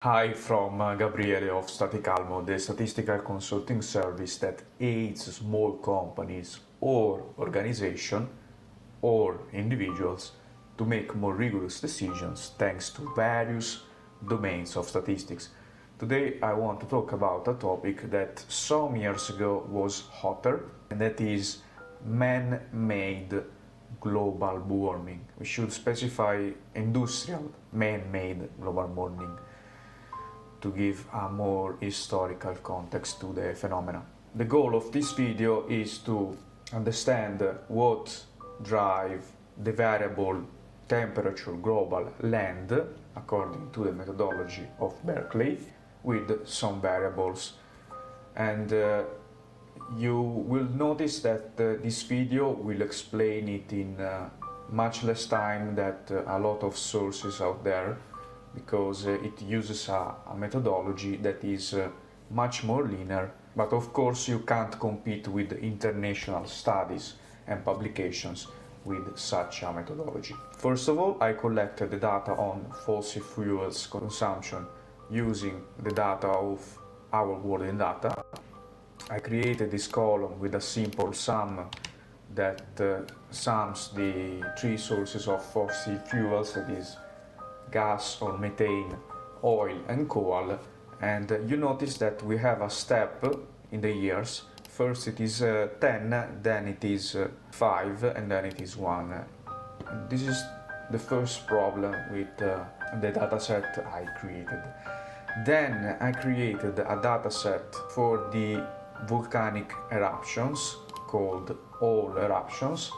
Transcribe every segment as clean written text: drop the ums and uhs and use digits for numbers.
Hi from Gabriele of Staticalmo, the statistical consulting service that aids small companies or organizations or individuals to make more rigorous decisions thanks to various domains of statistics. Today I want to talk about a topic that some years ago was hotter, and that is man-made global warming. We should specify industrial man-made global warming to give a more historical context to the phenomena. The goal of this video is to understand what drive the variable temperature global land according to the methodology of Berkeley with some variables, and you will notice that this video will explain it in much less time than a lot of sources out there, because it uses a methodology that is much more linear, but of course you can't compete with international studies and publications with such a methodology. First of all, I collected the data on fossil fuels consumption using the data of our World in Data. I created this column with a simple sum that sums the three sources of fossil fuels, that is gas or methane, oil and coal, and you notice that we have a step in the years. First it is 10, then it is 5, and then it is 1. This is the first problem with the dataset I created. Then I created a dataset for the volcanic eruptions called all eruptions,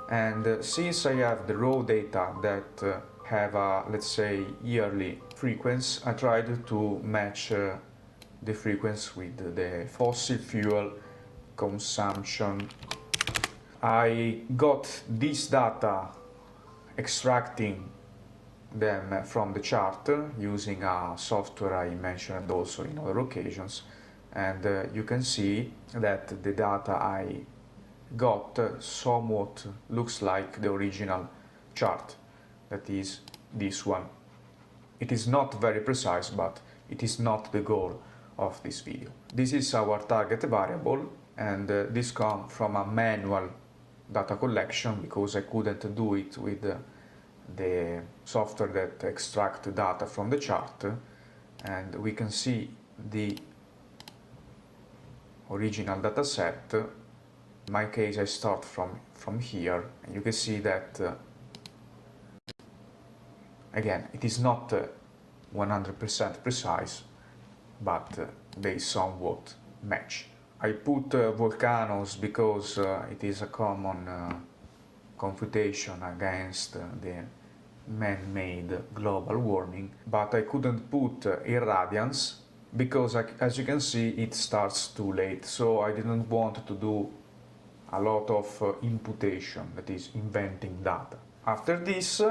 and since I have the raw data that have a, let's say, yearly frequency, I tried to match the frequency with the fossil fuel consumption. I got this data extracting them from the chart using a software I mentioned also in other occasions, and you can see that the data I got somewhat looks like the original chart, that is this one. It is not very precise, but it is not the goal of this video. This is our target variable, and this comes from a manual data collection because I couldn't do it with the software that extracts data from the chart, and we can see the original data set. In my case I start from here, and you can see that again it is not 100% precise, but they somewhat match. I put volcanoes because it is a common computation against the man-made global warming, but I couldn't put irradiance because, as you can see, it starts too late, so I didn't want to do a lot of imputation, that is inventing data. After this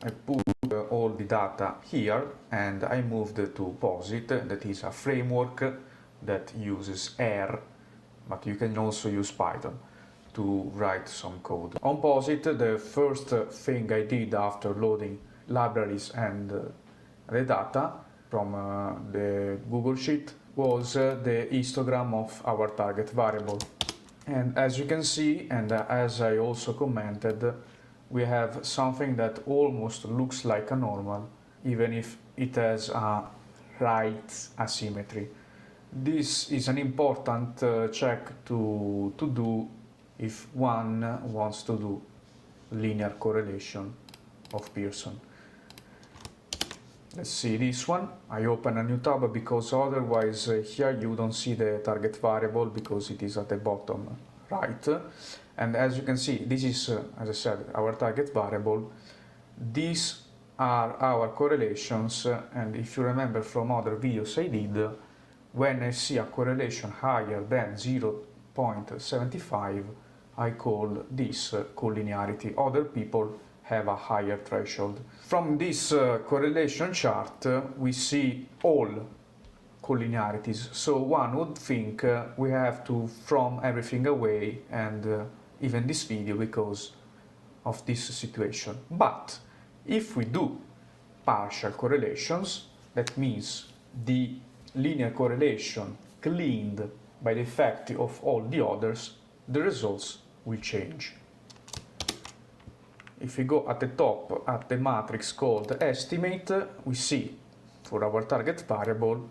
I put all the data here, and I moved to POSIT, that is a framework that uses R, but you can also use Python to write some code. On POSIT, the first thing I did after loading libraries and the data from the Google Sheet was the histogram of our target variable. And as you can see, and as I also commented, we have something that almost looks like a normal, even if it has a right asymmetry. This is an important check to do if one wants to do linear correlation of Pearson. Let's see this one. I open a new tab because otherwise here you don't see the target variable because it is at the bottom right. And as you can see, this is, as I said, our target variable. These are our correlations, and if you remember from other videos I did, when I see a correlation higher than 0.75, I call this collinearity. Other people have a higher threshold. From this correlation chart, we see all collinearities, so one would think we have to throw everything away and even this video because of this situation. But if we do partial correlations, that means the linear correlation cleaned by the effect of all the others, the results will change. If we go at the top at the matrix called estimate, we see for our target variable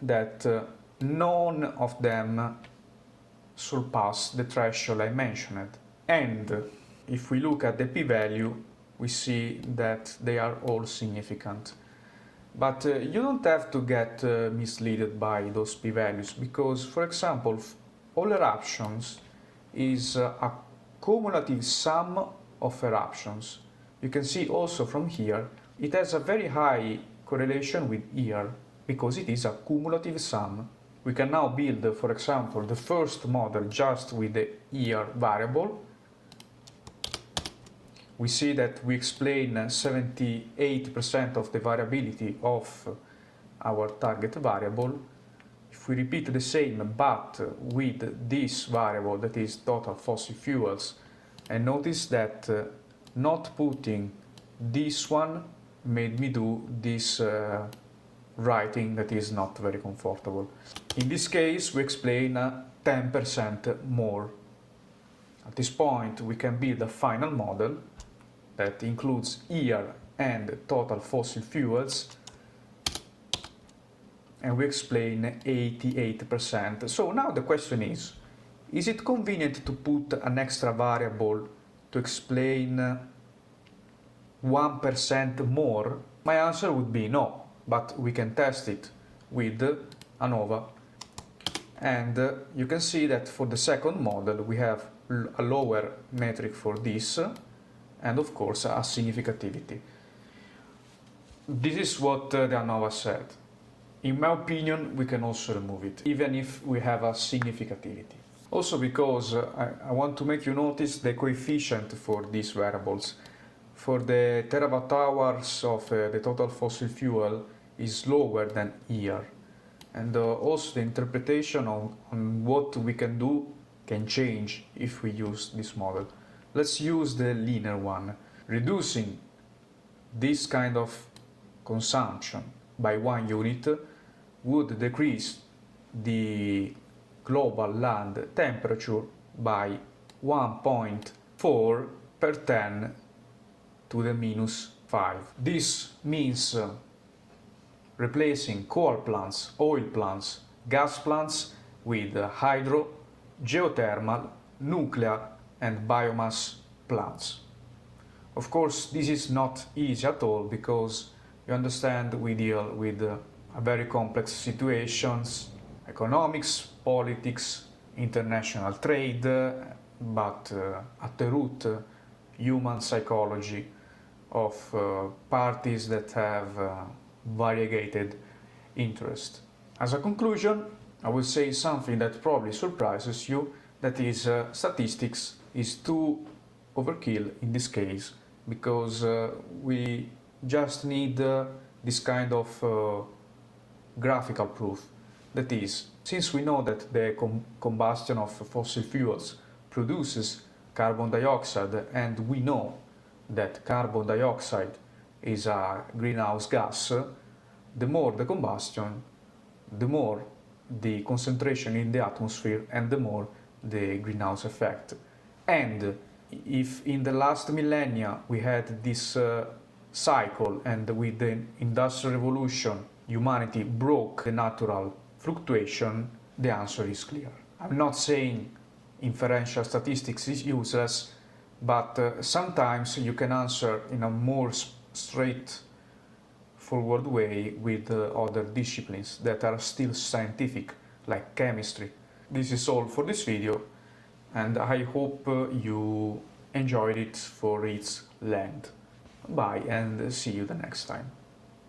that none of them surpass the threshold I mentioned. And if we look at the p-value, we see that they are all significant. But you don't have to get misled by those p-values, because, for example, all eruptions is a cumulative sum of eruptions. You can see also from here, it has a very high correlation with year, because it is a cumulative sum. We can now build, for example, the first model just with the year variable. We see that we explain 78% of the variability of our target variable. If we repeat the same but with this variable, that is total fossil fuels, and notice that not putting this one made me do this writing that is not very comfortable. In this case, we explain 10% more. At this point, we can build a final model that includes year and total fossil fuels, and we explain 88%. So now the question is it convenient to put an extra variable to explain 1% more? My answer would be no, but we can test it with ANOVA. And you can see that for the second model we have a lower metric for this, and of course a significativity. This is what the ANOVA said. In my opinion, we can also remove it, even if we have a significativity. Also because I want to make you notice the coefficient for these variables. For the terawatt hours of the total fossil fuel is lower than year. And also the interpretation on what we can do can change if we use this model. Let's use the linear one. Reducing this kind of consumption by 1 unit would decrease the global land temperature by 1.4 per 10 to the minus 5. This means replacing coal plants, oil plants, gas plants with hydro, geothermal, nuclear and biomass plants. Of course, this is not easy at all, because you understand we deal with very complex situations, economics, politics, international trade, but at the root, human psychology of parties that have variegated interest. As a conclusion, I will say something that probably surprises you, that is statistics is too overkill in this case, because we just need this kind of graphical proof. That is, since we know that the combustion of fossil fuels produces carbon dioxide, and we know that carbon dioxide is a greenhouse gas, the more the combustion, the more the concentration in the atmosphere and the more the greenhouse effect. And if in the last millennia we had this cycle, and with the Industrial Revolution humanity broke the natural fluctuation, the answer is clear. I'm not saying inferential statistics is useless, but sometimes you can answer in a more straightforward way with other disciplines that are still scientific, like chemistry. This is all for this video, and I hope you enjoyed it for its length. Bye, and see you the next time.